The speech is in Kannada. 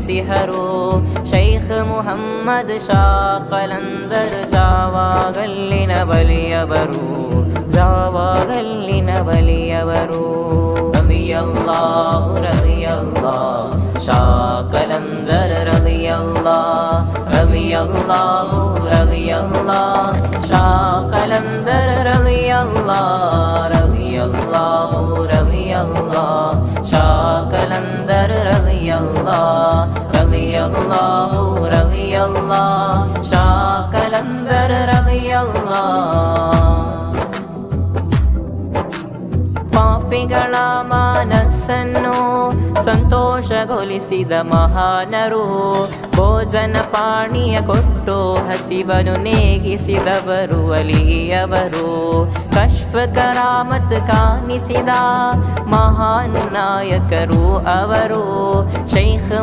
ಉಳಿಸಿಹರು. ಶೈಖ್ ಮುಹಮ್ಮದ್ ಶಾ ಕಲಂದರ್ ಜಾವಾಗಲ್ಲಿನ ಬಲಿಯವರು, ಜಾವಾಗಲ್ಲಿನ ಬಲಿಯವರು. ರಲಿಯಲ್ಲಾಹು ರಲಿಯಲ್ಲಾಹು ಶಾ ಕಲಂದರ್ ರಲಿಯಲ್ಲಾಹು, ರಲಿಯಲ್ಲಾಹು ರಲಿಯಲ್ಲಾಹು ಶಾ ಕಲಂದರ್ ರಲಿಯಲ್ಲಾಹು, ರಲಿಯಲ್ಲಾಹು ರಲಿಯಲ್ಲಾಹು ಶಾ ಕಲಂದರ್ ರಲಿಯಲ್ಲಾಹು, ರಲಿಯಲ್ಲಾಹು ರಲಿಯಲ್ಲಾಹು ಶಾ ಕಲಂದರ್ ರಲಿಯಲ್ಲಾಹು. ಪಾಪಿಗಳ ಮನಸ್ಸನ್ನು ಸಂತೋಷಗೊಳಿಸಿದ ಮಹಾನರು, ಭೋಜನ ಪಾನೀಯ ಕೊಟ್ಟು ಹಸಿವನು ನೇಗಿಸಿದವರು ವಲಿಯವರು. ಕಶ್ಫ್ ಕರಾಮತ್ ಕಾಣಿಸಿದ ಮಹಾನ್ ನಾಯಕರು ಅವರು. ಶೈಖ್